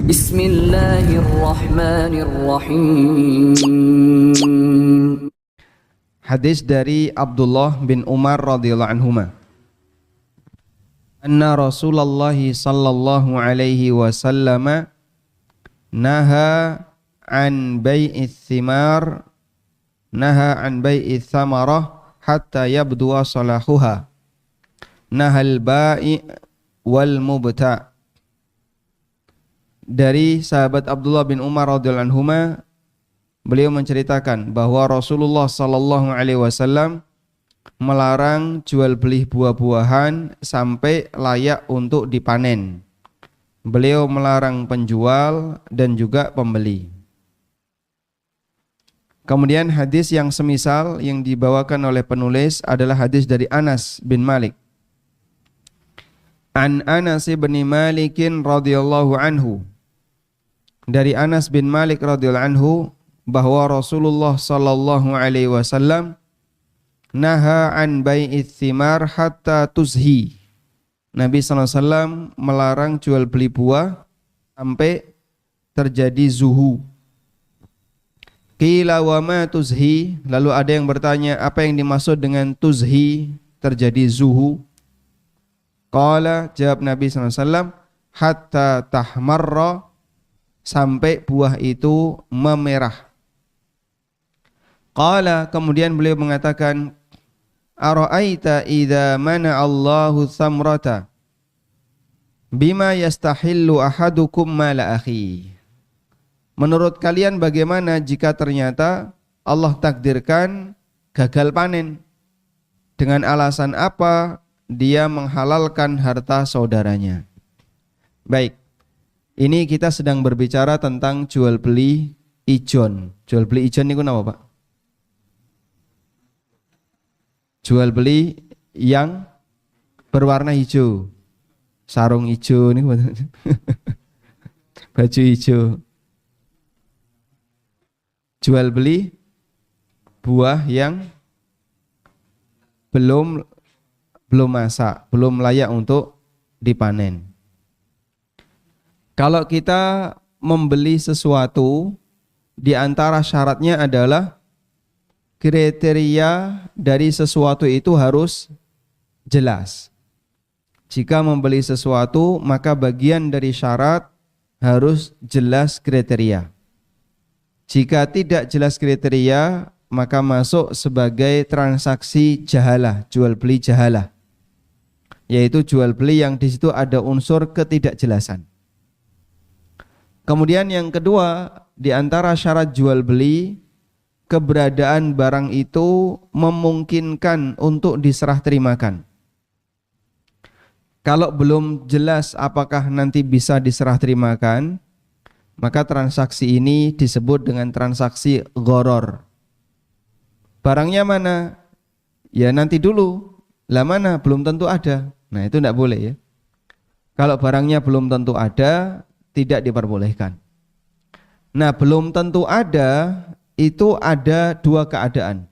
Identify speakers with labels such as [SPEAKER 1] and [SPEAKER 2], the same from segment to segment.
[SPEAKER 1] Bismillahirrahmanirrahim.
[SPEAKER 2] Hadis dari Abdullah bin Umar radhiyallahu anhuma. Anna Rasulullah sallallahu alaihi wasallam naha an bai'ith thimar thamarah hatta yabduwa salahuha. Nahal bai' wal mubta'. Dari sahabat Abdullah bin Umar radhiyallahu anhuma, beliau menceritakan bahwa Rasulullah sallallahu alaihi wasallam melarang jual beli buah-buahan sampai layak untuk dipanen. Beliau melarang penjual dan juga pembeli. Kemudian hadis yang semisal yang dibawakan oleh penulis adalah hadis dari Anas bin Malik. An Anas bin Malik radhiyallahu anhu. Dari Anas bin Malik radhiyallahu anhu bahwa Rasulullah sallallahu alaihi wasallam naha an bai'ith thimar hatta tuzhi. Nabi sallallahu alaihi wasallam melarang jual beli buah sampai terjadi zuhu. Qila wa ma tuzhi? Lalu ada yang bertanya, apa yang dimaksud dengan tuzhi, terjadi zuhu? Qala, jawab Nabi sallallahu alaihi wasallam, hatta tahmarra, sampai buah itu memerah. Qala, kemudian beliau mengatakan, ara'aita idza mana Allahu thamrata bima yastahillu ahadukum mala akhi. Menurut kalian bagaimana jika ternyata Allah takdirkan gagal panen? Dengan alasan apa dia menghalalkan harta saudaranya? Baik, ini kita sedang berbicara tentang jual beli ijon. Jual beli ijon itu apa, Pak? Jual beli yang berwarna hijau, sarung hijau ini, baju hijau. Jual beli buah yang belum masak, belum layak untuk dipanen. Kalau kita membeli sesuatu, di antara syaratnya adalah kriteria dari sesuatu itu harus jelas. Jika membeli sesuatu, maka bagian dari syarat harus jelas kriteria. Jika tidak jelas kriteria, maka masuk sebagai transaksi jahalah, jual beli jahalah, yaitu jual beli yang di situ ada unsur ketidakjelasan. Kemudian yang kedua, di antara syarat jual beli, keberadaan barang itu memungkinkan untuk diserah terimakan. Kalau belum jelas apakah nanti bisa diserah terimakan, maka transaksi ini disebut dengan transaksi gharar. Barangnya mana? Ya nanti dulu. Lah mana? Belum tentu ada. Nah itu tidak boleh ya. Kalau barangnya belum tentu ada, tidak diperbolehkan. Nah, belum tentu ada, itu ada dua keadaan.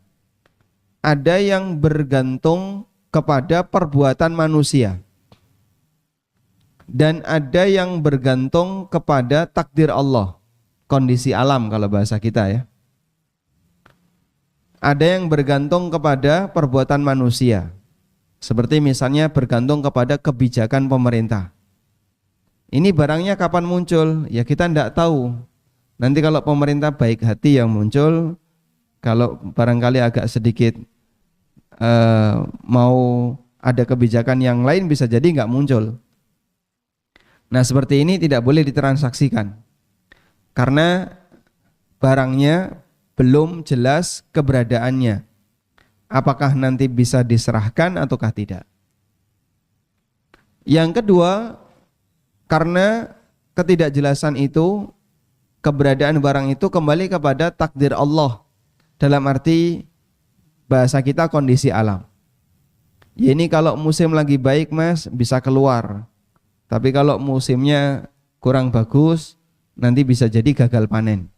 [SPEAKER 2] Ada yang bergantung kepada perbuatan manusia, dan ada yang bergantung kepada takdir Allah, kondisi alam kalau bahasa kita ya. Ada yang bergantung kepada perbuatan manusia, seperti misalnya bergantung kepada kebijakan pemerintah. Ini barangnya kapan muncul? Ya kita tidak tahu. Nanti kalau pemerintah baik hati yang muncul, kalau barangkali agak sedikit mau ada kebijakan yang lain bisa jadi nggak muncul. Nah seperti ini tidak boleh ditransaksikan karena barangnya belum jelas keberadaannya. Apakah nanti bisa diserahkan ataukah tidak? Yang kedua, karena ketidakjelasan itu, keberadaan barang itu kembali kepada takdir Allah. Dalam arti bahasa kita kondisi alam. Ya ini kalau musim lagi baik mas bisa keluar. Tapi kalau musimnya kurang bagus nanti bisa jadi gagal panen.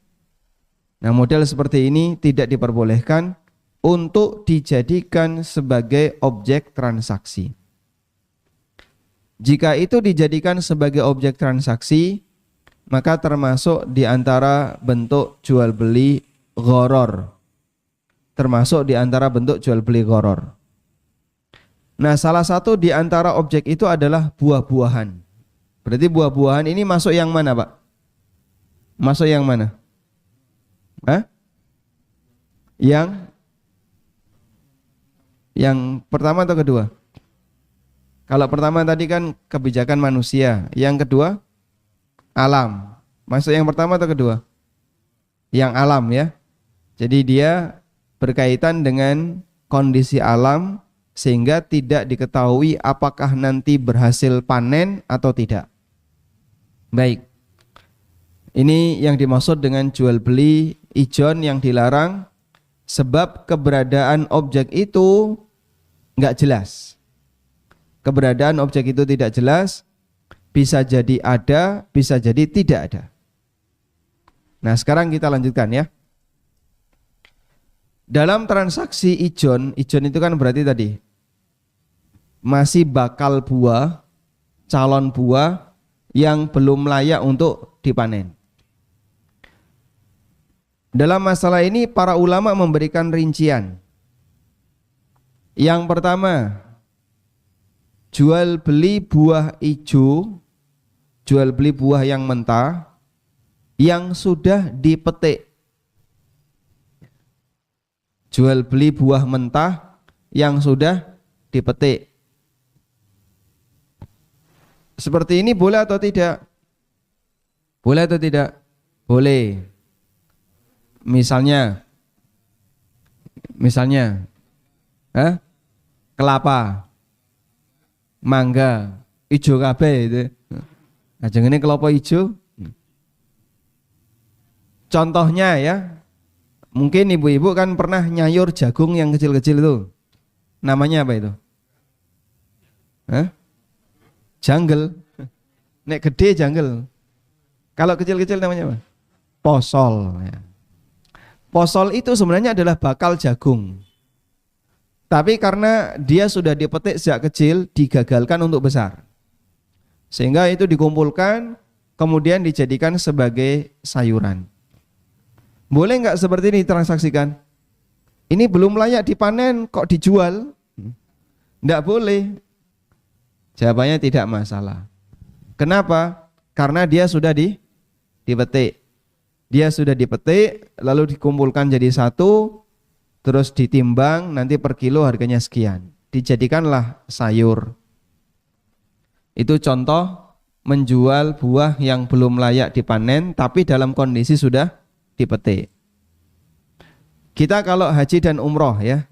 [SPEAKER 2] Nah model seperti ini tidak diperbolehkan untuk dijadikan sebagai objek transaksi. Jika itu dijadikan sebagai objek transaksi, maka termasuk di antara bentuk jual beli gharar. Termasuk di antara bentuk jual beli gharar. Nah, salah satu di antara objek itu adalah buah-buahan. Berarti buah-buahan ini masuk yang mana, Pak? Masuk yang mana? Hah? Yang pertama atau kedua? Kalau pertama tadi kan kebijakan manusia, yang kedua alam. Masuk yang pertama atau kedua? Yang alam ya. Jadi dia berkaitan dengan kondisi alam sehingga tidak diketahui apakah nanti berhasil panen atau tidak. Baik. Ini yang dimaksud dengan jual beli ijon yang dilarang, sebab keberadaan objek itu enggak jelas. Keberadaan objek itu tidak jelas, bisa jadi ada, bisa jadi tidak ada. Nah, sekarang kita lanjutkan ya. Dalam transaksi ijon itu kan berarti tadi masih bakal buah, calon buah yang belum layak untuk dipanen. Dalam masalah ini para ulama memberikan rincian. Yang pertama, jual beli buah hijau, jual beli buah yang mentah yang sudah dipetik. Jual beli buah mentah yang sudah dipetik. Seperti ini boleh atau tidak? Boleh atau tidak? Boleh. Misalnya kelapa, mangga, ijo kabeh itu. Nah, jenenge kelapa ijo. Contohnya ya, mungkin ibu-ibu kan pernah nyayur jagung yang kecil-kecil itu. Namanya apa itu? Hah? Janggel. Nek gede janggel. Kalau kecil-kecil namanya apa? Posol ya. Posol itu sebenarnya adalah bakal jagung. Tapi karena dia sudah dipetik sejak kecil, digagalkan untuk besar. Sehingga itu dikumpulkan, kemudian dijadikan sebagai sayuran. Boleh nggak seperti ini ditransaksikan? Ini belum layak dipanen, kok dijual? Nggak boleh. Jawabannya tidak masalah. Kenapa? Karena dia sudah dipetik. Dia sudah dipetik, lalu dikumpulkan jadi satu, terus ditimbang, nanti per kilo harganya sekian. Dijadikanlah sayur. Itu contoh menjual buah yang belum layak dipanen, tapi dalam kondisi sudah dipetik. Kita kalau haji dan umroh ya,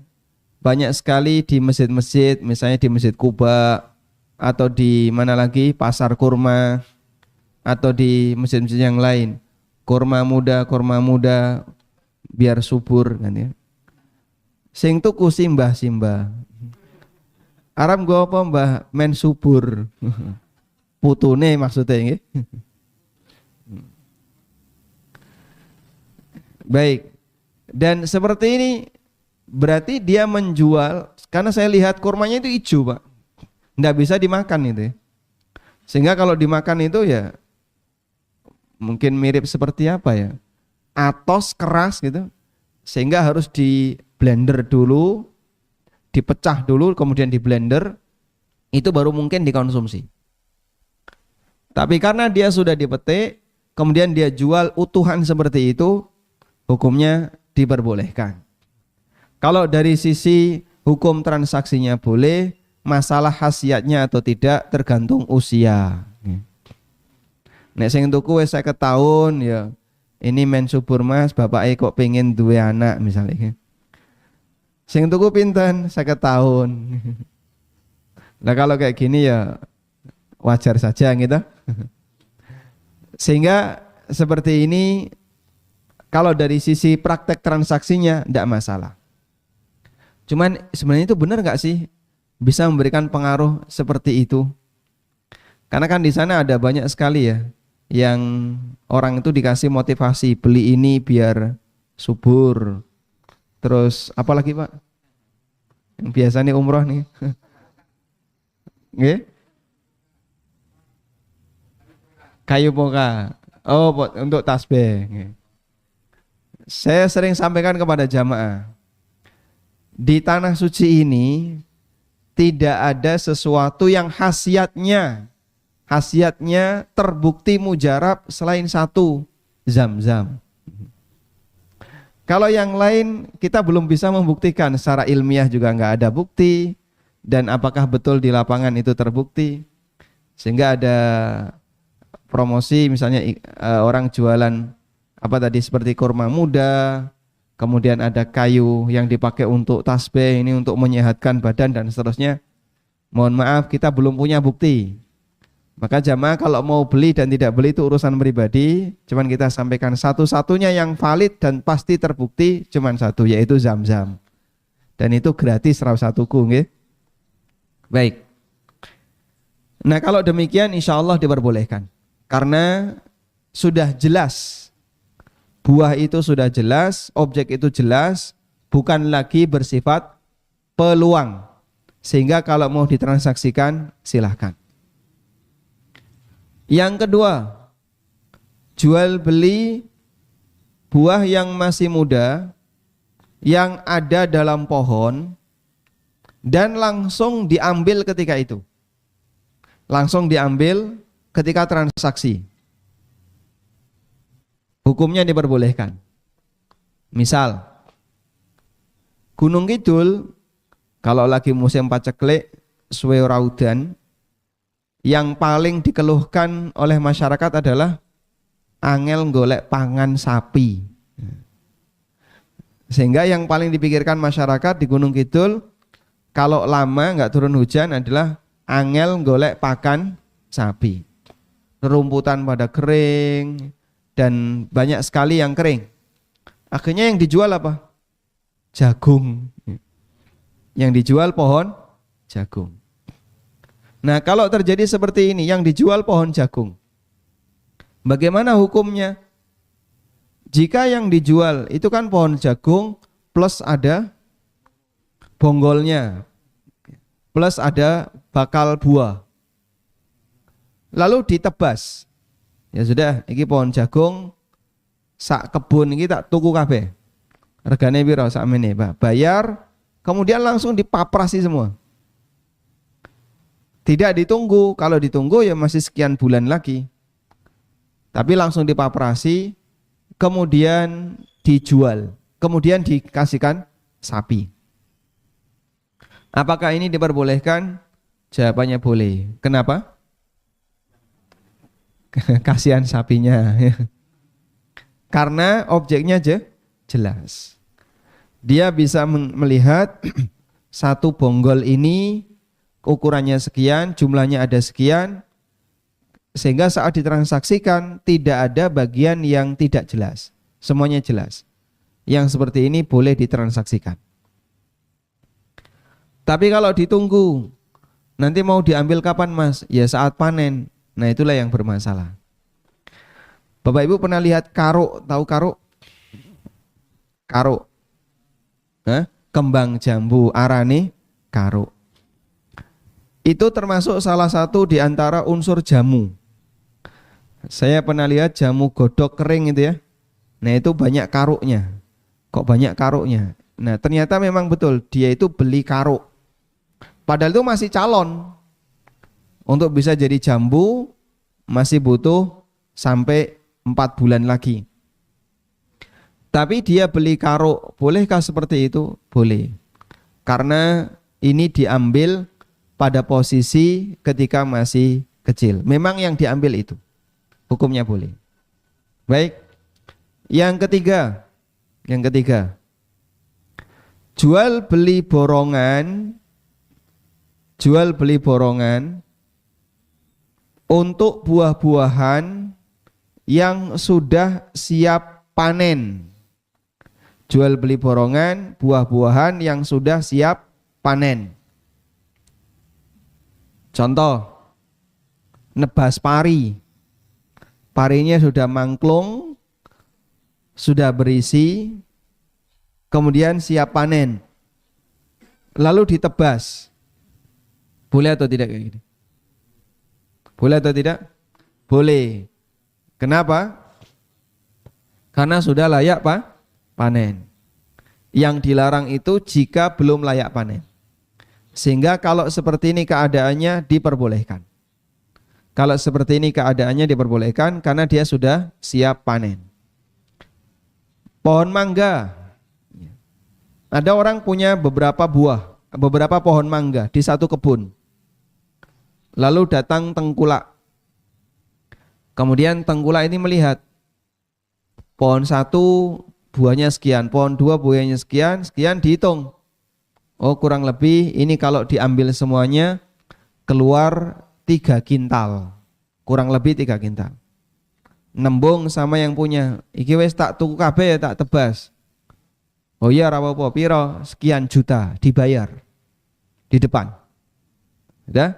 [SPEAKER 2] banyak sekali di masjid-masjid, misalnya di Masjid Kuba, atau di mana lagi, Pasar Kurma, atau di masjid-masjid yang lain. Kurma muda biar subur kan ya. Sing tuku simbah. Arab gua apa mbah men subur. Putune maksudnya nggih. Baik. Dan seperti ini berarti dia menjual, karena saya lihat kurmanya itu hijau, Pak. Nggak bisa dimakan itu ya. Sehingga kalau dimakan itu ya mungkin mirip seperti apa ya, atos keras gitu, sehingga harus di blender dulu, dipecah dulu, kemudian di blender, itu baru mungkin dikonsumsi. Tapi karena dia sudah dipetik, kemudian dia jual utuhan seperti itu, hukumnya diperbolehkan. Kalau dari sisi hukum transaksinya boleh, masalah khasiatnya atau tidak tergantung usia. Nek sing tuku wis 50 tahun ya, ini men subur Mas, bapake kok pengen duwe anak misalnya. Sing tuku pinten? 50 tahun. Nah kalau kayak gini ya wajar saja gitu. Sehingga seperti ini, kalau dari sisi praktek transaksinya tidak masalah. Cuman sebenarnya itu benar nggak sih bisa memberikan pengaruh seperti itu? Karena kan di sana ada banyak sekali ya yang orang itu dikasih motivasi beli ini biar subur. Terus apalagi Pak? Yang biasanya umroh nih. Nggih? Kayu poka. Oh, untuk tasbih. Saya sering sampaikan kepada jamaah, di tanah suci ini tidak ada sesuatu yang khasiatnya terbukti mujarab selain satu, Zam-zam. Kalau yang lain kita belum bisa membuktikan, secara ilmiah juga nggak ada bukti, dan apakah betul di lapangan itu terbukti. Sehingga ada promosi misalnya orang jualan apa tadi seperti kurma muda, kemudian ada kayu yang dipakai untuk tasbih ini untuk menyehatkan badan dan seterusnya. Mohon maaf, kita belum punya bukti. Maka jamaah kalau mau beli dan tidak beli itu urusan pribadi. Cuman kita sampaikan satu-satunya yang valid dan pasti terbukti cuman satu, yaitu Zam-zam. Dan itu gratis satu tuku, nggih. Baik. Nah kalau demikian insya Allah diperbolehkan. Karena sudah jelas, buah itu sudah jelas, objek itu jelas, bukan lagi bersifat peluang. Sehingga kalau mau ditransaksikan silahkan. Yang kedua, jual beli buah yang masih muda, yang ada dalam pohon, dan langsung diambil ketika itu. Langsung diambil ketika transaksi. Hukumnya diperbolehkan. Misal, Gunung Kidul, kalau lagi musim paceklik, suwe ora udan, yang paling dikeluhkan oleh masyarakat adalah angel golek pangan sapi. Sehingga yang paling dipikirkan masyarakat di Gunung Kidul, kalau lama nggak turun hujan adalah angel golek pakan sapi. Rumputan pada kering dan banyak sekali yang kering. Akhirnya yang dijual apa? Jagung. Yang dijual pohon jagung. Nah kalau terjadi seperti ini, yang dijual pohon jagung, bagaimana hukumnya? Jika yang dijual itu kan pohon jagung plus ada bonggolnya, plus ada bakal buah, lalu ditebas, ya sudah, ini pohon jagung sak kebun ini tak tuku kabeh, regane piro sakmene, Pak? Bayar, kemudian langsung dipaprasi semua. Tidak ditunggu, kalau ditunggu ya masih sekian bulan lagi. Tapi langsung dipaprasi, kemudian dijual, kemudian dikasihkan sapi. Apakah ini diperbolehkan? Jawabannya boleh. Kenapa? Kasihan sapinya. Karena objeknya jelas. Dia bisa melihat satu bonggol ini ukurannya sekian, jumlahnya ada sekian, sehingga saat ditransaksikan tidak ada bagian yang tidak jelas, semuanya jelas. Yang seperti ini boleh ditransaksikan. Tapi kalau ditunggu, nanti mau diambil kapan Mas? Ya saat panen. Nah itulah yang bermasalah. Bapak Ibu pernah lihat karuk, tahu karuk? Karuk, kembang jambu, arane karuk. Itu termasuk salah satu di antara unsur jamu. Saya pernah lihat jamu godok kering itu ya. Nah itu banyak karuknya. Kok banyak karuknya? Nah ternyata memang betul, dia itu beli karuk. Padahal itu masih calon. Untuk bisa jadi jambu masih butuh sampai 4 bulan lagi. Tapi dia beli karuk. Bolehkah seperti itu? Boleh. Karena ini diambil pada posisi ketika masih kecil. Memang yang diambil itu. Hukumnya boleh. Baik. Yang ketiga. Jual beli borongan untuk buah-buahan yang sudah siap panen. Jual beli borongan buah-buahan yang sudah siap panen. Contoh, nebas pari. Parinya sudah mangklung, sudah berisi, kemudian siap panen. Lalu ditebas. Boleh atau tidak kayak gini? Boleh atau tidak? Boleh. Kenapa? Karena sudah layak panen. Yang dilarang itu jika belum layak panen. Sehingga kalau seperti ini keadaannya diperbolehkan. Kalau seperti ini keadaannya diperbolehkan karena dia sudah siap panen. Pohon mangga. Ada orang punya beberapa pohon mangga di satu kebun. Lalu datang tengkulak. Kemudian tengkulak ini melihat pohon satu buahnya sekian, pohon dua buahnya sekian, dihitung. Oh, kurang lebih ini kalau diambil semuanya keluar 3 kintal. Kurang lebih 3 kintal. Nembung sama yang punya. Iki wis tak tuku kabeh ya, tak tebas. Oh iya, rapopo piro, sekian juta dibayar di depan. Udah?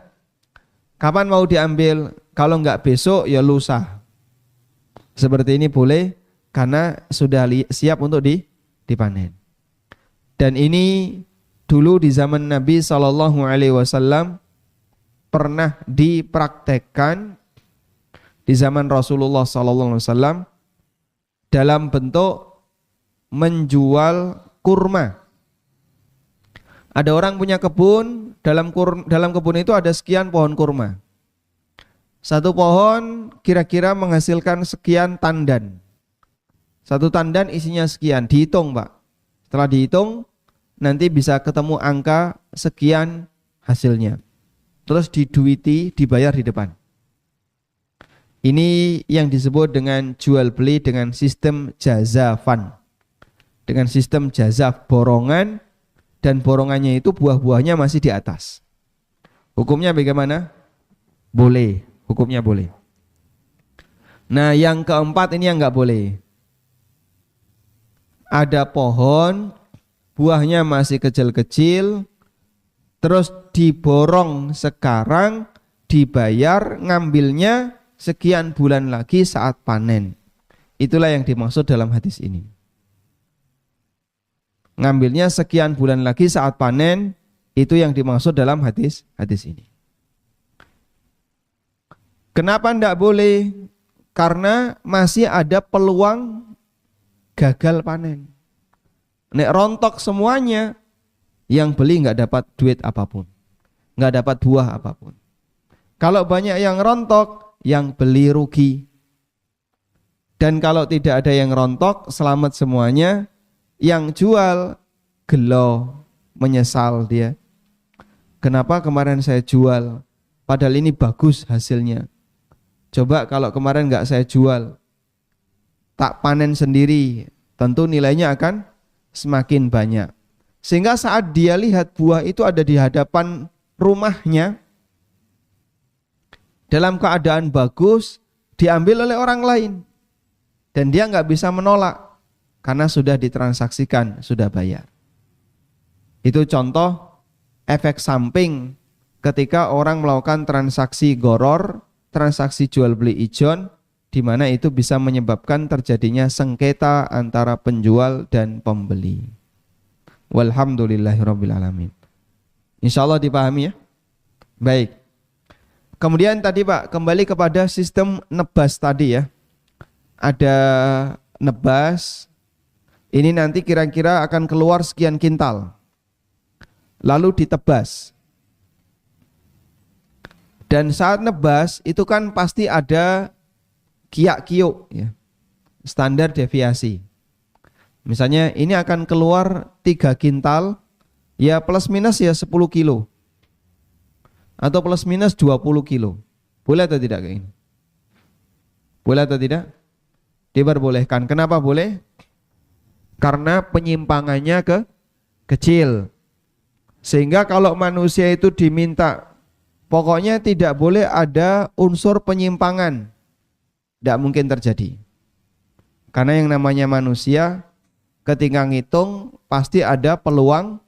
[SPEAKER 2] Kapan mau diambil? Kalau enggak besok ya lusa. Seperti ini boleh karena sudah siap untuk dipanen. Dan ini dulu di zaman Nabi SAW pernah dipraktekkan di zaman Rasulullah SAW dalam bentuk menjual kurma. Ada orang punya kebun, dalam kebun itu ada sekian pohon kurma. Satu pohon kira-kira menghasilkan sekian tandan. Satu tandan isinya sekian, dihitung Pak. Setelah dihitung, nanti bisa ketemu angka sekian hasilnya. Terus diduiti, dibayar di depan. Ini yang disebut dengan jual beli dengan sistem jazafan. Dengan sistem jazaf, borongan, dan borongannya itu buah-buahnya masih di atas. Hukumnya bagaimana? Boleh, hukumnya boleh. Nah, yang keempat ini yang nggak boleh. Ada pohon, buahnya masih kecil-kecil, terus diborong sekarang, dibayar, ngambilnya sekian bulan lagi saat panen. Itulah yang dimaksud dalam hadis ini. Ngambilnya sekian bulan lagi saat panen, itu yang dimaksud dalam hadis ini. Kenapa tidak boleh? Karena masih ada peluang gagal panen. Nek rontok semuanya, yang beli nggak dapat duit apapun, nggak dapat buah apapun. Kalau banyak yang rontok, yang beli rugi. Dan kalau tidak ada yang rontok, selamat semuanya. Yang jual gelo, menyesal dia. Kenapa kemarin saya jual? Padahal ini bagus hasilnya. Coba kalau kemarin nggak saya jual, tak panen sendiri, tentu nilainya akan semakin banyak. Sehingga saat dia lihat buah itu ada di hadapan rumahnya, dalam keadaan bagus, diambil oleh orang lain. Dan dia nggak bisa menolak. Karena sudah ditransaksikan, sudah bayar. Itu contoh efek samping ketika orang melakukan transaksi goror, transaksi jual beli ijon, di mana itu bisa menyebabkan terjadinya sengketa antara penjual dan pembeli. Walhamdulillahirabbil alamin. Insyaallah dipahami ya. Baik. Kemudian tadi Pak, kembali kepada sistem nebas tadi ya. Ada nebas. Ini nanti kira-kira akan keluar sekian kintal. Lalu ditebas. Dan saat nebas itu kan pasti ada kiak-kiuk ya. Standar deviasi. Misalnya ini akan keluar 3 kintal, ya plus minus ya 10 kilo. Atau plus minus 20 kilo. Boleh atau tidak kayak ini? Boleh atau tidak? Diperbolehkan. Kenapa boleh? Karena penyimpangannya kecil. Sehingga kalau manusia itu diminta, pokoknya tidak boleh ada unsur penyimpangan. Tidak mungkin terjadi. Karena yang namanya manusia, ketika ngitung pasti ada peluang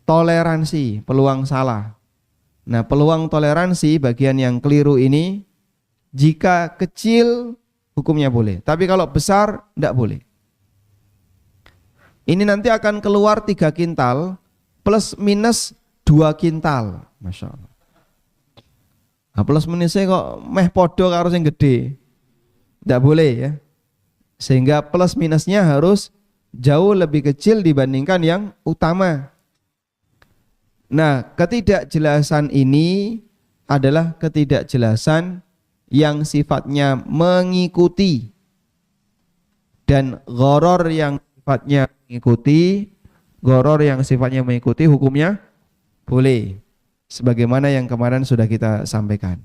[SPEAKER 2] toleransi, peluang salah. Nah, peluang toleransi bagian yang keliru ini, jika kecil hukumnya boleh. Tapi kalau besar tidak boleh. Ini nanti akan keluar 3 kintal plus minus 2 kintal. Masya Allah. Nah, plus minusnya kok meh podo karo sing gede. Tidak boleh ya. Sehingga plus minusnya harus jauh lebih kecil dibandingkan yang utama. Nah, ketidakjelasan ini adalah ketidakjelasan yang sifatnya mengikuti, dan gharor yang sifatnya mengikuti hukumnya boleh, sebagaimana yang kemarin sudah kita sampaikan.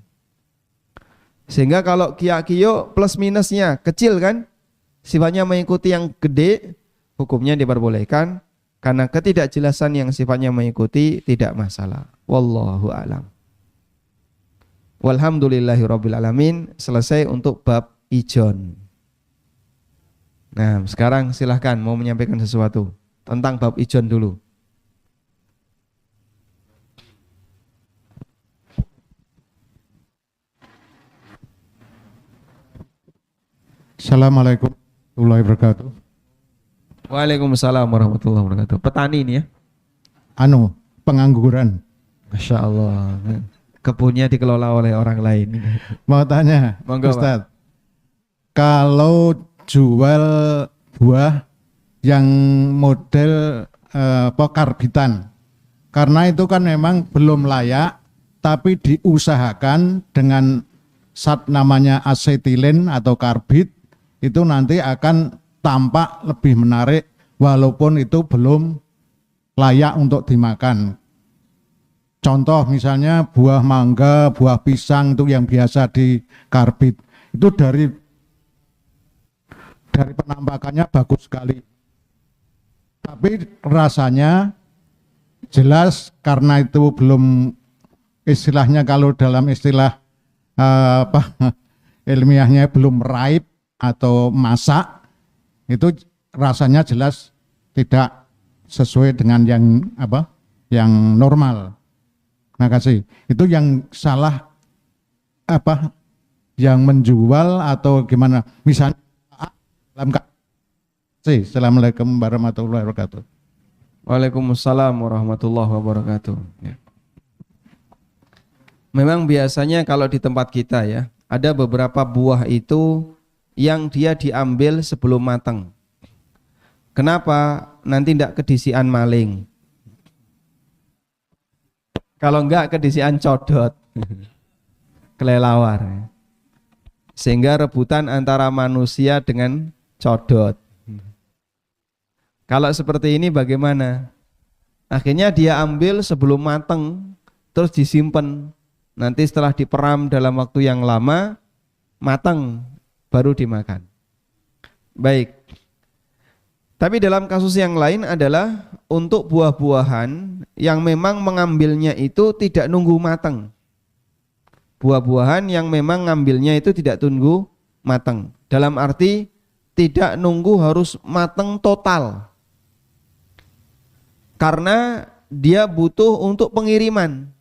[SPEAKER 2] Sehingga kalau kiyo plus minusnya kecil kan, sifatnya mengikuti yang gede, hukumnya diperbolehkan. Karena ketidakjelasan yang sifatnya mengikuti tidak masalah. Wallahu a'lam. Walhamdulillahirabbil alamin. Selesai untuk bab ijon. Nah, sekarang silahkan mau menyampaikan sesuatu tentang bab ijon dulu.
[SPEAKER 1] Assalamualaikum warahmatullahi wabarakatuh.
[SPEAKER 2] Waalaikumsalam warahmatullahi wabarakatuh. Petani ini ya?
[SPEAKER 1] Pengangguran.
[SPEAKER 2] Masya Allah. Kebunnya dikelola oleh orang lain.
[SPEAKER 1] Mau tanya,
[SPEAKER 2] Monggo,
[SPEAKER 1] Ustadz, kalau jual buah yang model karbitan, karena itu kan memang belum layak, tapi diusahakan dengan namanya asetilen atau karbit, itu nanti akan tampak lebih menarik walaupun itu belum layak untuk dimakan. Contoh misalnya buah mangga, buah pisang itu yang biasa dikarbit, itu dari penampakannya bagus sekali. Tapi rasanya jelas karena itu belum, istilahnya kalau dalam istilah ilmiahnya belum ripe atau masak, itu rasanya jelas tidak sesuai dengan yang normal. Makasih. Itu yang salah yang menjual atau gimana? Misalnya Assalamualaikum warahmatullahi wabarakatuh.
[SPEAKER 2] Waalaikumsalam warahmatullahi wabarakatuh. Ya. Memang biasanya kalau di tempat kita ya, ada beberapa buah itu yang dia diambil sebelum matang. Kenapa? Nanti tidak kedisian maling. Kalau enggak kedisian codot, kelelawar. Sehingga rebutan antara manusia dengan codot. Kalau seperti ini bagaimana? Akhirnya dia ambil sebelum matang, terus disimpan. Nanti setelah diperam dalam waktu yang lama, matang, baru dimakan. Baik. Tapi dalam kasus yang lain adalah untuk buah-buahan yang memang mengambilnya itu tidak nunggu matang. Buah-buahan yang memang ngambilnya itu tidak tunggu matang. Dalam arti tidak nunggu harus matang total. Karena dia butuh untuk pengiriman.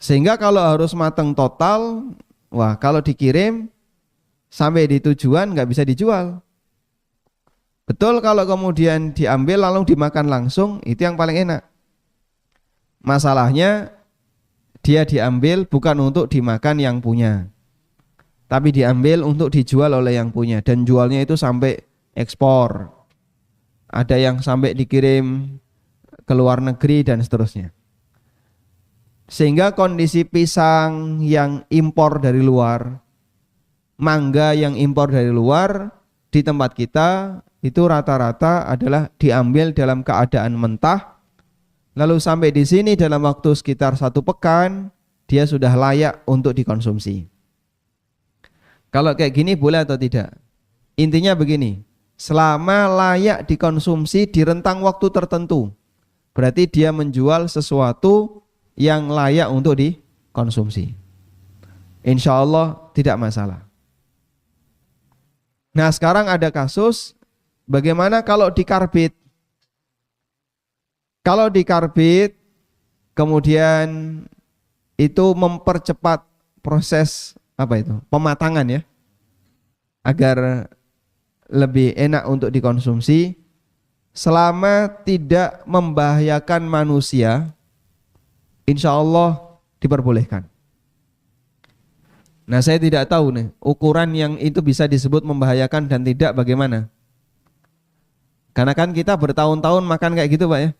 [SPEAKER 2] Sehingga kalau harus matang total, wah, kalau dikirim sampai di tujuan nggak bisa dijual. Betul, kalau kemudian diambil lalu dimakan langsung, itu yang paling enak. Masalahnya dia diambil bukan untuk dimakan yang punya, tapi diambil untuk dijual oleh yang punya, dan jualnya itu sampai ekspor. Ada yang sampai dikirim ke luar negeri dan seterusnya. Sehingga kondisi pisang yang impor dari luar, mangga yang impor dari luar di tempat kita itu rata-rata adalah diambil dalam keadaan mentah, lalu sampai di sini dalam waktu sekitar 1 pekan dia sudah layak untuk dikonsumsi. Kalau kayak gini boleh atau tidak? Intinya begini, selama layak dikonsumsi di rentang waktu tertentu, berarti dia menjual sesuatu yang layak untuk dikonsumsi. Insya Allah tidak masalah. Nah, sekarang ada kasus bagaimana kalau dikarbit? Kalau dikarbit kemudian itu mempercepat proses pematangan ya, agar lebih enak untuk dikonsumsi selama tidak membahayakan manusia, insya Allah diperbolehkan. Nah, saya tidak tahu nih ukuran yang itu bisa disebut membahayakan dan tidak bagaimana. Karena kan kita bertahun-tahun makan kayak gitu, Pak ya.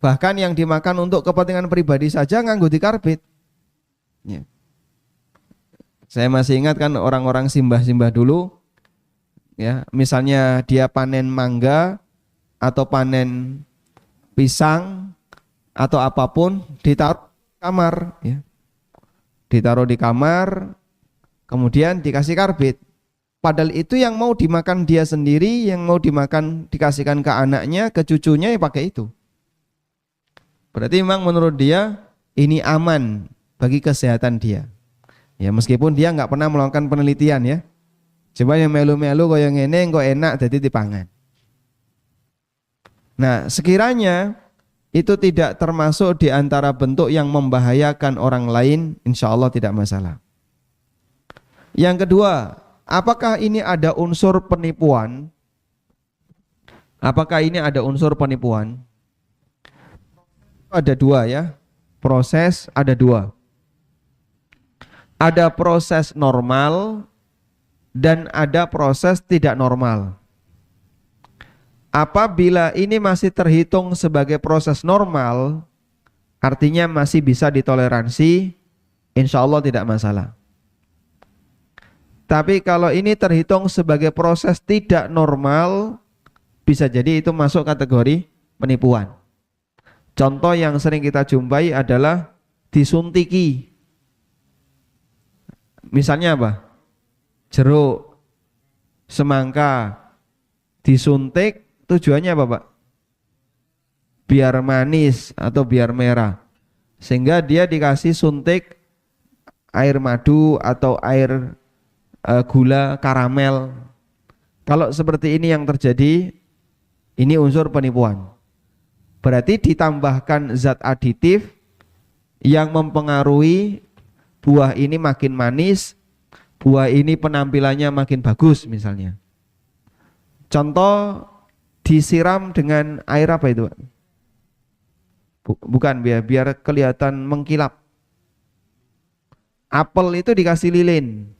[SPEAKER 2] Bahkan yang dimakan untuk kepentingan pribadi saja nganggo dikarbit. Ya. Saya masih ingat kan orang-orang simbah-simbah dulu, ya, misalnya dia panen mangga atau panen pisang atau apapun, ditaruh di kamar, ya. Ditaruh di kamar, kemudian dikasih karbit. Padahal itu yang mau dimakan dia sendiri, yang mau dimakan dikasihkan ke anaknya, ke cucunya, ya pakai itu. Berarti memang menurut dia ini aman bagi kesehatan dia. Ya meskipun dia nggak pernah melakukan penelitian ya. Coba yang melu-melu kok yang ini kok enak jadi dipangan. Nah sekiranya itu tidak termasuk di antara bentuk yang membahayakan orang lain, insya Allah tidak masalah. Yang kedua, apakah ini ada unsur penipuan? Apakah ini ada unsur penipuan? Ada dua ya, proses ada dua. Ada proses normal dan ada proses tidak normal. Apabila ini masih terhitung sebagai proses normal, artinya masih bisa ditoleransi, insya Allah tidak masalah. Tapi kalau ini terhitung sebagai proses tidak normal, bisa jadi itu masuk kategori penipuan. Contoh yang sering kita jumpai adalah disuntiki. Misalnya apa? Jeruk, semangka, disuntik tujuannya apa Pak? Biar manis atau biar merah. Sehingga dia dikasih suntik air madu atau air gula karamel. Kalau seperti ini yang terjadi, ini unsur penipuan. Berarti ditambahkan zat aditif yang mempengaruhi buah ini makin manis, buah ini penampilannya makin bagus misalnya. Contoh disiram dengan air apa itu? Bukan biar kelihatan mengkilap. Apel itu dikasih lilin.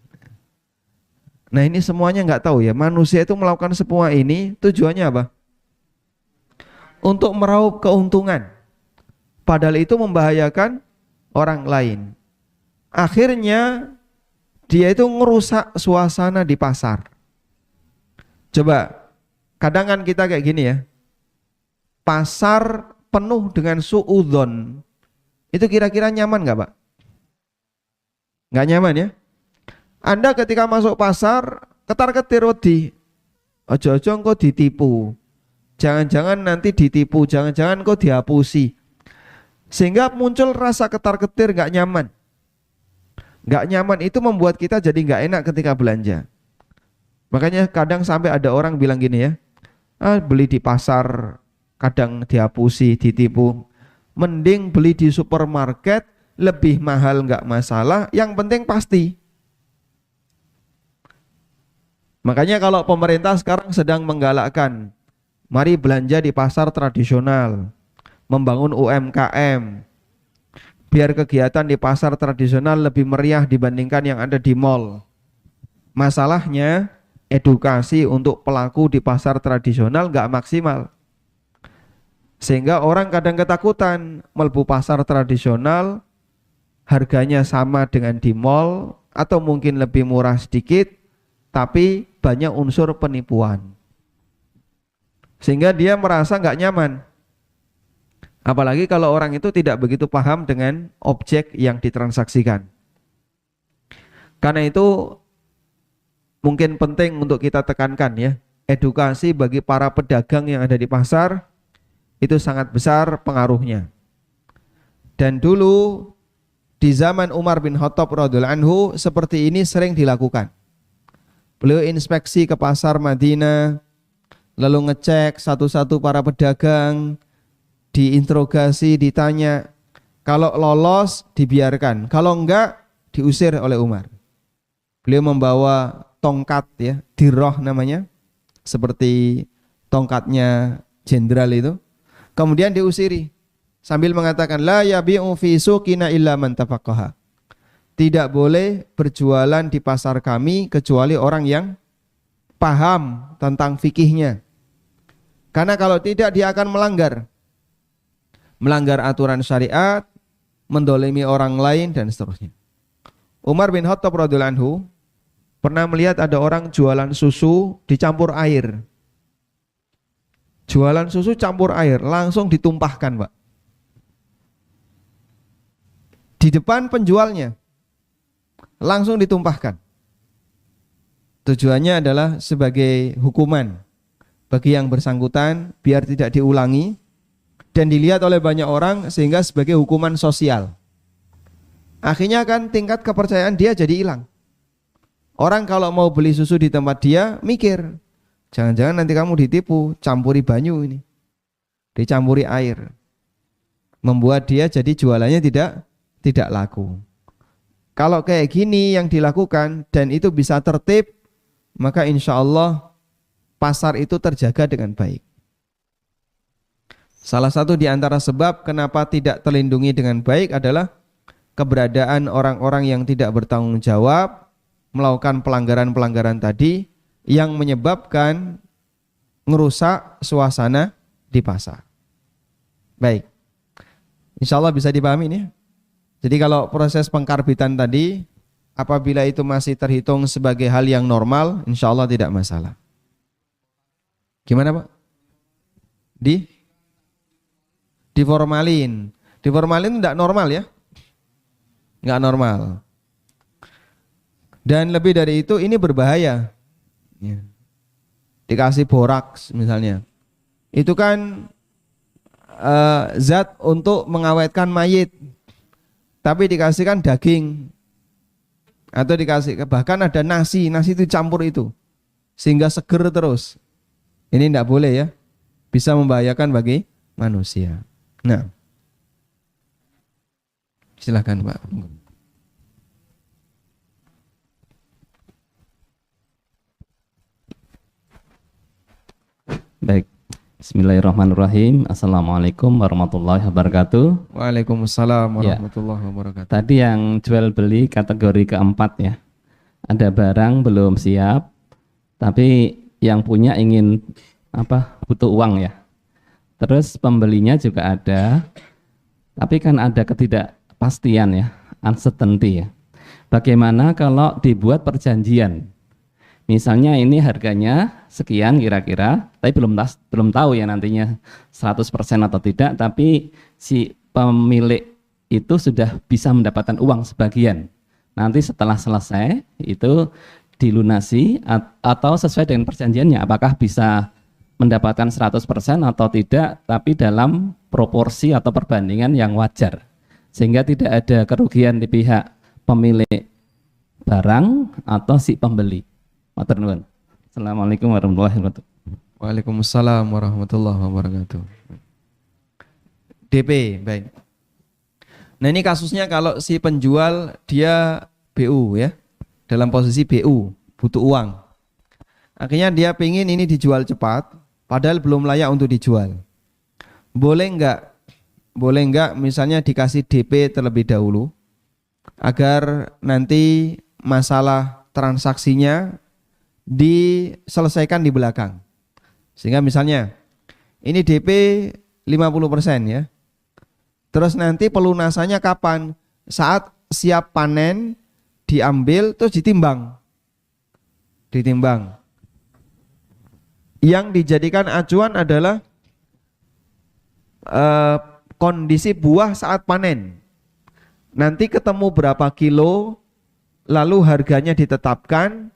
[SPEAKER 2] Nah ini semuanya nggak tahu ya. Manusia itu melakukan semua ini tujuannya apa? Untuk meraup keuntungan. Padahal itu membahayakan orang lain. Akhirnya dia itu ngerusak suasana di pasar. Coba, kadang kan kita kayak gini ya. Pasar penuh dengan suudzon. Itu kira-kira nyaman nggak Pak? Nggak nyaman ya? Anda ketika masuk pasar ketar-ketir wedi. Ojo-ojo engko ditipu. Jangan-jangan nanti ditipu, jangan-jangan kok dihapusi. Sehingga muncul rasa ketar-ketir gak nyaman. Gak nyaman itu membuat kita jadi gak enak ketika belanja. Makanya kadang sampai ada orang bilang gini ya, beli di pasar kadang dihapusi, ditipu. Mending beli di supermarket, lebih mahal gak masalah, yang penting pasti. Makanya kalau pemerintah sekarang sedang menggalakkan, mari belanja di pasar tradisional, membangun UMKM, biar kegiatan di pasar tradisional lebih meriah dibandingkan yang ada di mall. Masalahnya edukasi untuk pelaku di pasar tradisional nggak maksimal, sehingga orang kadang ketakutan melbu pasar tradisional, harganya sama dengan di mall atau mungkin lebih murah sedikit, tapi banyak unsur penipuan. Sehingga dia merasa nggak nyaman. Apalagi kalau orang itu tidak begitu paham dengan objek yang ditransaksikan. Karena itu mungkin penting untuk kita tekankan ya, edukasi bagi para pedagang yang ada di pasar itu sangat besar pengaruhnya. Dan dulu di zaman Umar bin Khattab radhiyallahu anhu seperti ini sering dilakukan. Beliau inspeksi ke pasar Madinah, lalu ngecek satu-satu para pedagang, diinterogasi, ditanya. Kalau lolos dibiarkan, kalau enggak diusir oleh Umar. Beliau membawa tongkat ya, dirah namanya, seperti tongkatnya jenderal itu. Kemudian diusiri sambil mengatakan la yabi'u fi suqina illa man tafaqaha. tidak boleh berjualan di pasar kami kecuali orang yang paham tentang fikihnya. Karena kalau tidak dia akan melanggar aturan syariat, mendolimi orang lain dan seterusnya. Umar bin Khattab radhiyallahu anhu pernah melihat ada orang jualan susu dicampur air. Jualan susu campur air, langsung ditumpahkan, Pak. Di depan penjualnya. Langsung ditumpahkan. Tujuannya adalah sebagai hukuman bagi yang bersangkutan biar tidak diulangi dan dilihat oleh banyak orang sehingga sebagai hukuman sosial. Akhirnya kan tingkat kepercayaan dia jadi hilang. Orang kalau mau beli susu di tempat dia mikir, jangan-jangan nanti kamu ditipu, campuri banyu ini, dicampuri air, membuat dia jadi jualannya tidak laku. Kalau kayak gini yang dilakukan dan itu bisa tertib, maka insya Allah pasar itu terjaga dengan baik. Salah satu di antara sebab kenapa tidak terlindungi dengan baik adalah keberadaan orang-orang yang tidak bertanggung jawab melakukan pelanggaran-pelanggaran tadi yang menyebabkan ngerusak suasana di pasar. Baik, insya Allah bisa dipahami ini. Jadi kalau proses pengkarbitan tadi, apabila itu masih terhitung sebagai hal yang normal, insya Allah tidak masalah. Gimana Pak? Diformalin. Diformalin tidak normal ya? Nggak normal. Dan lebih dari itu ini berbahaya. Dikasih boraks misalnya. Itu kan zat untuk mengawetkan mayit. Tapi dikasihkan daging. Atau dikasih, bahkan ada nasi itu campur itu. Sehingga seger terus. Ini tidak boleh ya. Bisa membahayakan bagi manusia. Nah. Silakan Pak.
[SPEAKER 3] Baik, bismillahirrahmanirrahim. Assalamualaikum warahmatullahi wabarakatuh.
[SPEAKER 2] Waalaikumsalam warahmatullahi wabarakatuh.
[SPEAKER 3] Tadi yang jual beli kategori keempat ya. Ada barang belum siap, tapi yang punya ingin butuh uang ya. Terus pembelinya juga ada, tapi kan ada ketidakpastian ya, uncertainty ya. Bagaimana kalau dibuat perjanjian? Misalnya ini harganya sekian kira-kira, tapi belum tahu ya nantinya 100% atau tidak, tapi si pemilik itu sudah bisa mendapatkan uang sebagian. Nanti setelah selesai itu dilunasi atau sesuai dengan perjanjiannya, apakah bisa mendapatkan 100% atau tidak, tapi dalam proporsi atau perbandingan yang wajar. Sehingga tidak ada kerugian di pihak pemilik barang atau si pembeli. Assalamualaikum warahmatullahi wabarakatuh.
[SPEAKER 2] Waalaikumsalam warahmatullahi wabarakatuh. DP, baik. Nah ini kasusnya kalau si penjual dia BU ya, dalam posisi BU, butuh uang. Akhirnya dia pengen ini dijual cepat, padahal belum layak untuk dijual. Boleh enggak misalnya dikasih DP terlebih dahulu, agar nanti masalah transaksinya diselesaikan di belakang. Sehingga misalnya ini DP 50% ya. Terus nanti pelunasannya kapan? Saat siap panen diambil terus ditimbang. Yang dijadikan acuan adalah kondisi buah saat panen. Nanti ketemu berapa kilo, lalu harganya ditetapkan.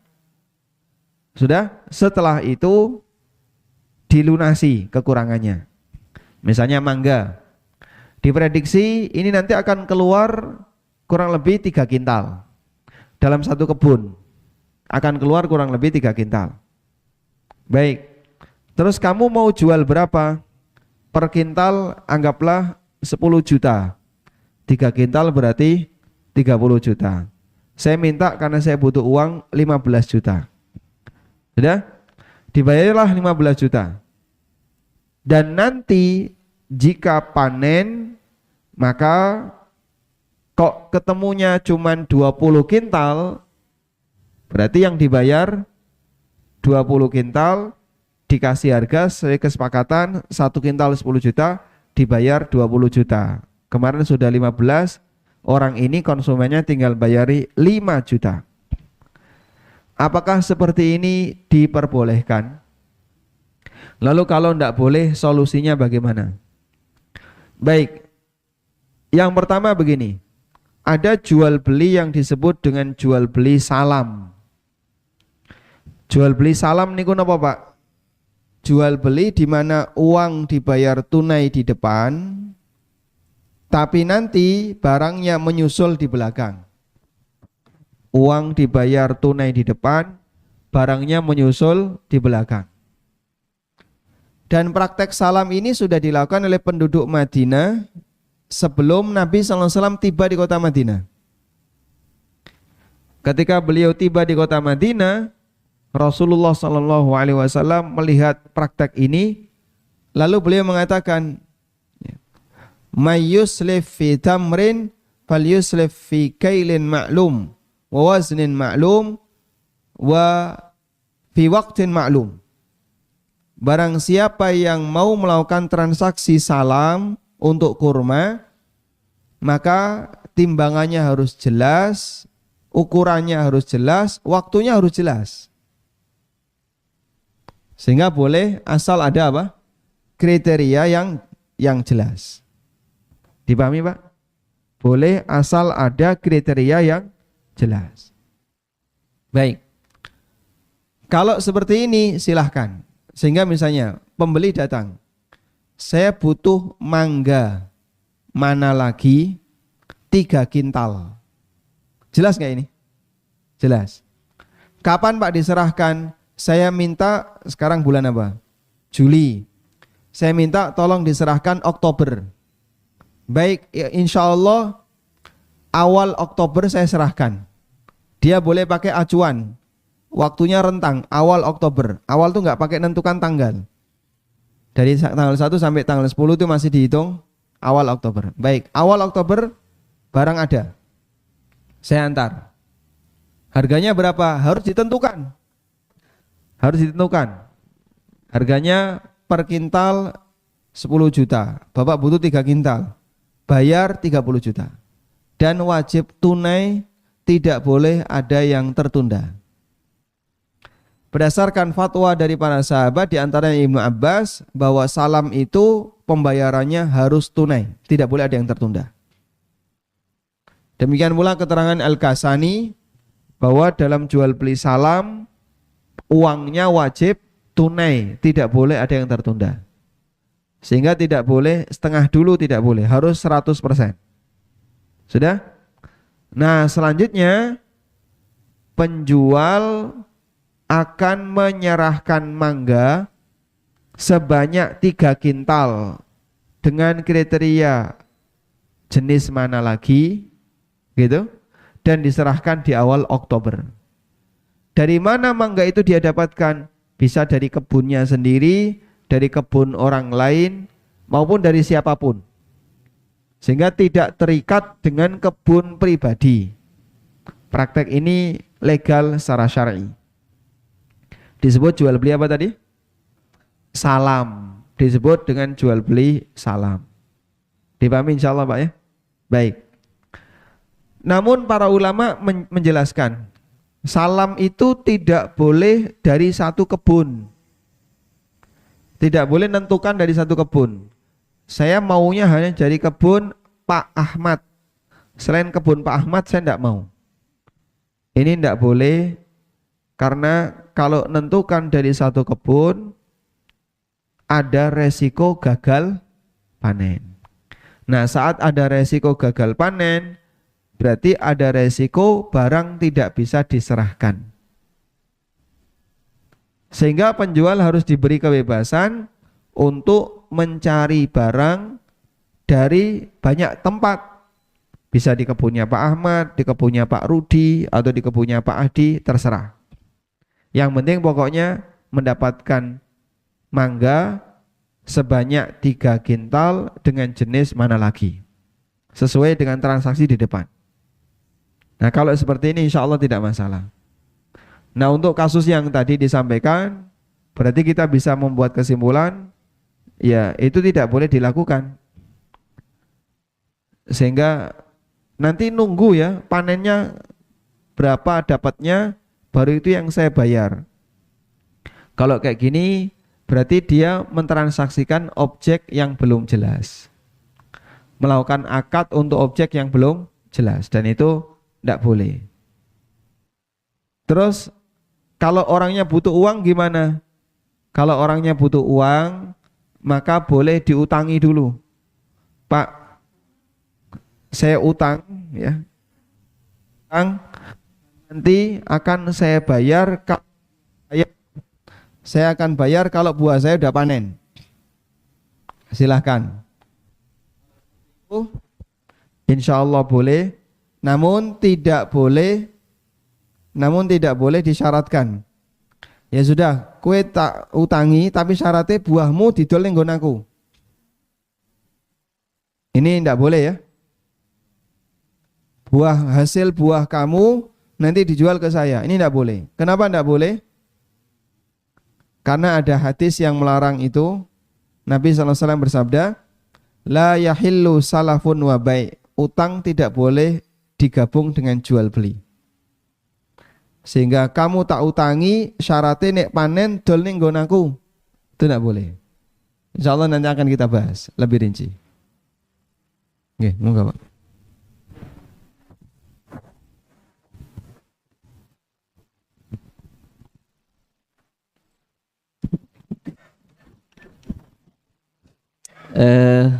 [SPEAKER 2] Sudah, setelah itu dilunasi kekurangannya. Misalnya mangga, diprediksi ini nanti akan keluar kurang lebih 3 kintal. Dalam satu kebun akan keluar kurang lebih 3 kintal. Baik, terus kamu mau jual berapa? Per kintal anggaplah 10 juta. 3 kintal berarti 30 juta. Saya minta karena saya butuh uang 15 juta. Sudah? Dibayarlah 15 juta. Dan nanti jika panen maka Kok ketemunya cuman 20 kintal, berarti yang dibayar 20 kintal, dikasih harga sesuai kesepakatan 1 kintal 10 juta, dibayar 20 juta. Kemarin sudah 15, orang ini konsumennya tinggal bayari 5 juta. Apakah seperti ini diperbolehkan? Lalu kalau tidak boleh, solusinya bagaimana? Baik, yang pertama begini, ada jual beli yang disebut dengan jual beli salam. Jual beli salam niku napa Pak? Jual beli di mana uang dibayar tunai di depan, tapi nanti barangnya menyusul di belakang. Uang dibayar tunai di depan, barangnya menyusul di belakang. Dan praktek salam ini sudah dilakukan oleh penduduk Madinah sebelum Nabi SAW tiba di kota Madinah. Ketika beliau tiba di kota Madinah, Rasulullah SAW melihat praktek ini, lalu beliau mengatakan, "May yuslif fi tamrin fal yuslif fi kailin ma'lum wa waznin ma'lum wa fi waqtin ma'lum." Barang siapa yang mau melakukan transaksi salam untuk kurma, maka timbangannya harus jelas, ukurannya harus jelas, waktunya harus jelas. Sehingga boleh asal ada apa? Kriteria yang jelas. Dipahami Pak? Boleh asal ada kriteria yang jelas. Baik. Kalau seperti ini silahkan. Sehingga misalnya pembeli datang, saya butuh mangga, mana lagi 3 kintal. Jelas nggak ini? Jelas. Kapan Pak diserahkan? Saya minta sekarang bulan apa? Juli. Saya minta tolong diserahkan Oktober. Baik, ya insya Allah awal Oktober saya serahkan. Dia boleh pakai acuan. Waktunya rentang, awal Oktober. Awal tuh nggak pakai nentukan tanggal. Dari tanggal 1 sampai tanggal 10 itu masih dihitung awal Oktober. Baik, awal Oktober barang ada. Saya antar. Harganya berapa? Harus ditentukan. Harus ditentukan. Harganya per kintal 10 juta. Bapak butuh 3 kintal. Bayar 30 juta. Dan wajib tunai, tidak boleh ada yang tertunda. Berdasarkan fatwa dari para sahabat, di antaranya Ibnu Abbas, bahwa salam itu pembayarannya harus tunai, tidak boleh ada yang tertunda. Demikian pula keterangan Al-Kasani bahwa dalam jual beli salam uangnya wajib tunai, tidak boleh ada yang tertunda. Sehingga tidak boleh setengah dulu, tidak boleh, harus 100%. Sudah? Nah, selanjutnya penjual akan menyerahkan mangga sebanyak 3 kintal dengan kriteria jenis mana lagi, gitu, dan diserahkan di awal Oktober. Dari mana mangga itu dia dapatkan? Bisa dari kebunnya sendiri, dari kebun orang lain, maupun dari siapapun. Sehingga tidak terikat dengan kebun pribadi. Praktek ini legal secara syar'i. Disebut jual beli apa tadi? Salam. Disebut dengan jual beli salam. Dipahami insya Allah Pak ya? Baik. Namun para ulama menjelaskan, salam itu tidak boleh dari satu kebun. Tidak boleh menentukan dari satu kebun. Saya maunya hanya dari kebun Pak Ahmad. Selain kebun Pak Ahmad saya tidak mau. Ini tidak boleh, karena kalau menentukan dari satu kebun ada resiko gagal panen. Nah, saat ada resiko gagal panen, berarti ada resiko barang tidak bisa diserahkan. Sehingga penjual harus diberi kebebasan untuk mencari barang dari banyak tempat. Bisa di kebunnya Pak Ahmad, di kebunnya Pak Rudi, atau di kebunnya Pak Adi, terserah. Yang penting pokoknya mendapatkan mangga sebanyak 3 kintal dengan jenis mana lagi. sesuai dengan transaksi di depan. Nah kalau seperti ini insya Allah tidak masalah. Nah untuk kasus yang tadi disampaikan, berarti kita bisa membuat kesimpulan, ya itu tidak boleh dilakukan. Sehingga nanti nunggu ya panennya berapa dapatnya, baru itu yang saya bayar. Kalau kayak gini berarti dia mentransaksikan objek yang belum jelas, melakukan akad untuk objek yang belum jelas, dan itu tidak boleh. Terus kalau orangnya butuh uang gimana? Kalau orangnya butuh uang, maka boleh diutangi dulu. Pak, saya utang ya, utang nanti akan saya bayar, saya akan bayar kalau buah saya udah panen. Silahkan. Insya Allah boleh, namun tidak boleh disyaratkan. Ya sudah, kue tak utangi, tapi syaratnya buahmu didol ning nggon aku. Ini tidak boleh ya. Hasil buah kamu nanti dijual ke saya. Ini tidak boleh. Kenapa tidak boleh? Karena ada hadis yang melarang itu. Nabi SAW bersabda, la yahillu salafun wa bai'. Utang tidak boleh digabung dengan jual beli. Sehingga kamu tak utangi, syaratnya nek panen dol ning nggon aku. Itu tidak boleh. Insya Allah nanti akan kita bahas lebih rinci. Oke, monggo Pak.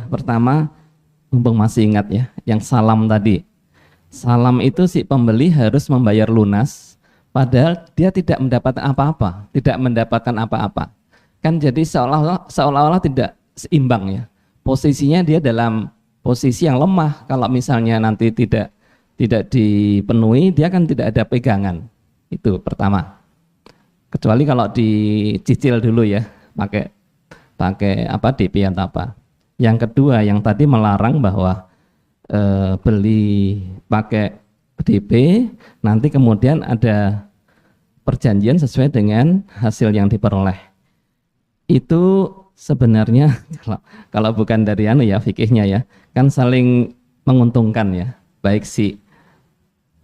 [SPEAKER 3] Pertama, mumpung masih ingat ya, yang salam tadi. Salam itu si pembeli harus membayar lunas, padahal dia tidak mendapatkan apa-apa. Kan jadi seolah-olah tidak seimbang ya. Posisinya dia dalam posisi yang lemah. Kalau misalnya nanti tidak dipenuhi, dia kan tidak ada pegangan. Itu pertama. Kecuali kalau dicicil dulu ya, pakai DP atau apa. Yang kedua, yang tadi melarang bahwa beli pakai DP, nanti kemudian ada perjanjian sesuai dengan hasil yang diperoleh. Itu sebenarnya kalau bukan dari fikihnya ya, kan saling menguntungkan ya, baik si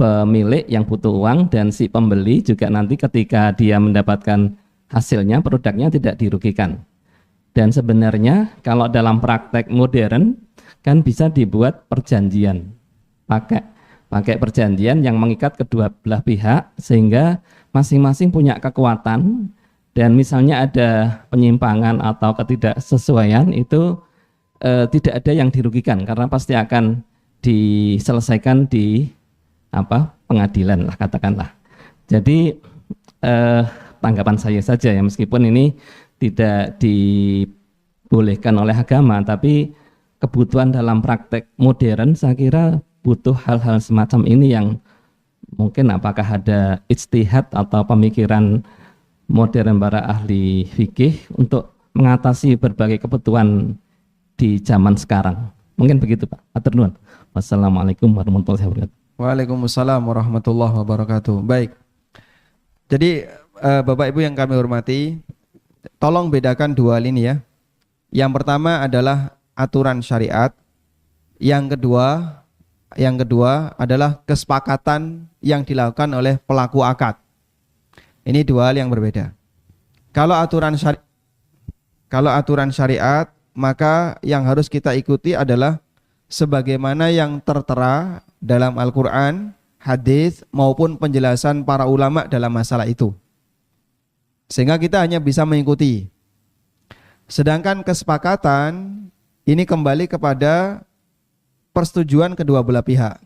[SPEAKER 3] pemilik yang butuh uang dan si pembeli juga nanti ketika dia mendapatkan hasilnya, produknya tidak dirugikan. Dan sebenarnya kalau dalam praktek modern kan bisa dibuat perjanjian, pakai perjanjian yang mengikat kedua belah pihak sehingga masing-masing punya kekuatan, dan misalnya ada penyimpangan atau ketidaksesuaian itu tidak ada yang dirugikan karena pasti akan diselesaikan di pengadilan lah katakanlah. Jadi tanggapan saya saja ya, meskipun ini tidak dibolehkan oleh agama, tapi kebutuhan dalam praktek modern saya kira butuh hal-hal semacam ini yang mungkin apakah ada ijtihad atau pemikiran modern para ahli fikih untuk mengatasi berbagai kebutuhan di zaman sekarang. Mungkin begitu Pak. Atur nuwun. Wassalamualaikum warahmatullahi wabarakatuh.
[SPEAKER 2] Waalaikumsalam warahmatullahi wabarakatuh. Baik. Jadi Bapak Ibu yang kami hormati, tolong bedakan dua hal ini ya. Yang pertama adalah aturan syariat. Yang kedua adalah kesepakatan yang dilakukan oleh pelaku akad. Ini dua hal yang berbeda. Kalau aturan syariat, maka yang harus kita ikuti adalah sebagaimana yang tertera dalam Al-Quran, hadis maupun penjelasan para ulama dalam masalah itu. Sehingga kita hanya bisa mengikuti. Sedangkan kesepakatan ini kembali kepada persetujuan kedua belah pihak.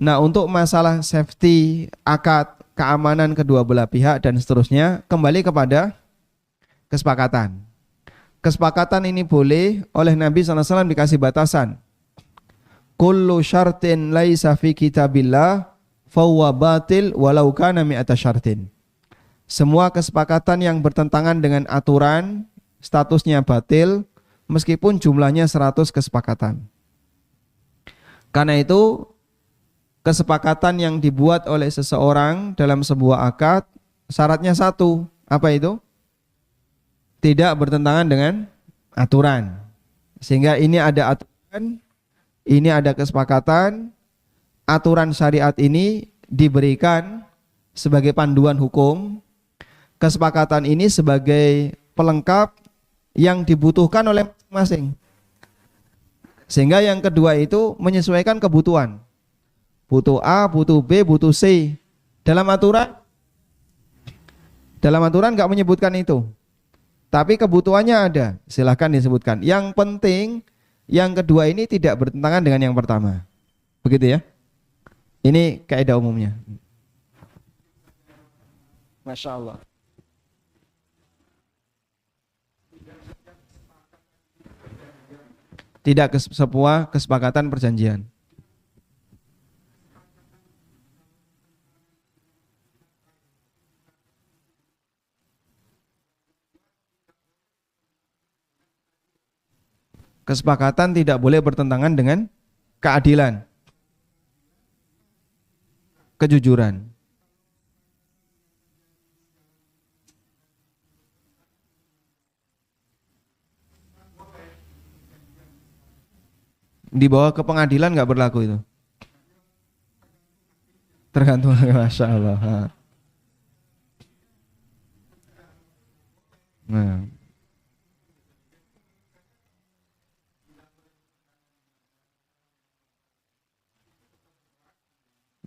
[SPEAKER 2] Nah, untuk masalah safety, akad, keamanan kedua belah pihak dan seterusnya kembali kepada kesepakatan. Kesepakatan ini boleh oleh Nabi SAW dikasih batasan. Kullu syartin laisa fi kitabillah fahuwa batil walau kana mi'ata syartin. Semua kesepakatan yang bertentangan dengan aturan statusnya batil meskipun jumlahnya 100 kesepakatan. Karena itu kesepakatan yang dibuat oleh seseorang dalam sebuah akad syaratnya satu, apa itu? Tidak bertentangan dengan aturan. Sehingga ini ada aturan, ini ada kesepakatan, aturan syariat ini diberikan sebagai panduan hukum, kesepakatan ini sebagai pelengkap yang dibutuhkan oleh masing-masing. Sehingga yang kedua itu menyesuaikan kebutuhan. Butuh A, butuh B, butuh C. Dalam aturan nggak menyebutkan itu. Tapi kebutuhannya ada, silahkan disebutkan. Yang penting yang kedua ini tidak bertentangan dengan yang pertama. Begitu ya. Ini kaidah umumnya. Masya Allah. Tidak sebuah kesepakatan perjanjian. Kesepakatan tidak boleh bertentangan dengan keadilan, kejujuran. Dibawa ke pengadilan nggak berlaku itu. Tergantung, masya Allah. Nah.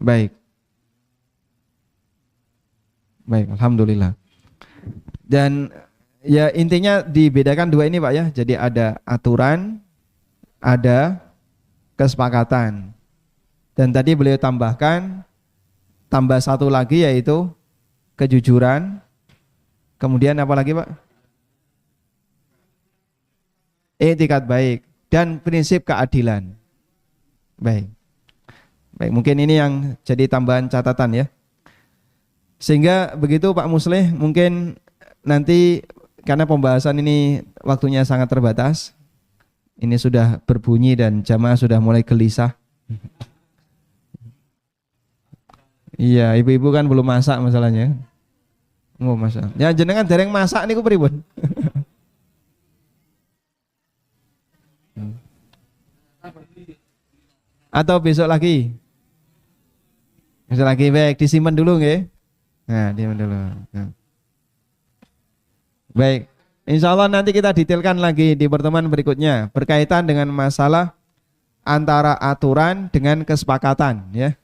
[SPEAKER 2] Baik. Baik, alhamdulillah. Dan ya intinya dibedakan dua ini Pak ya. Jadi ada aturan, ada kesepakatan. Dan tadi beliau tambah satu lagi yaitu kejujuran. Kemudian apa lagi Pak? Etikat baik dan prinsip keadilan. Baik. Baik, mungkin ini yang jadi tambahan catatan ya. Sehingga begitu Pak Musleh, mungkin nanti karena pembahasan ini waktunya sangat terbatas. Ini sudah berbunyi dan jamaah sudah mulai gelisah. Iya, ibu-ibu kan belum masak masalahnya. Oh, masak. Ya jenengan dereng masak niku pripun? Atau besok lagi? Besok lagi, baik, disimpan dulu nggih. Nah, disimpan dulu. Nah. Baik. Insya Allah nanti kita detailkan lagi di pertemuan berikutnya berkaitan dengan masalah antara aturan dengan kesepakatan ya.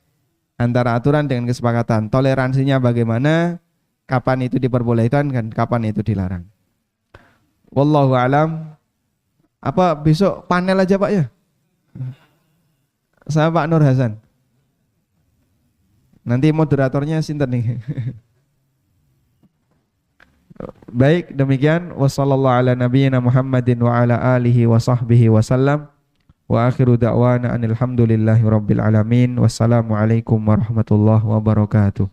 [SPEAKER 2] Antara aturan dengan kesepakatan. Toleransinya bagaimana, kapan itu diperbolehkan dan kapan itu dilarang. Wallahu alam. Apa besok panel aja Pak ya? Saya Pak Nur Hasan. Nanti moderatornya sinten nih. Baik, demikian wassallallahu ala nabiyyina Muhammadin wa ala alihi wa sahbihi wasallam. Wa akhiru da'wana anil hamdulillahi rabbil alamin. Wassalamu alaikum warahmatullahi wabarakatuh.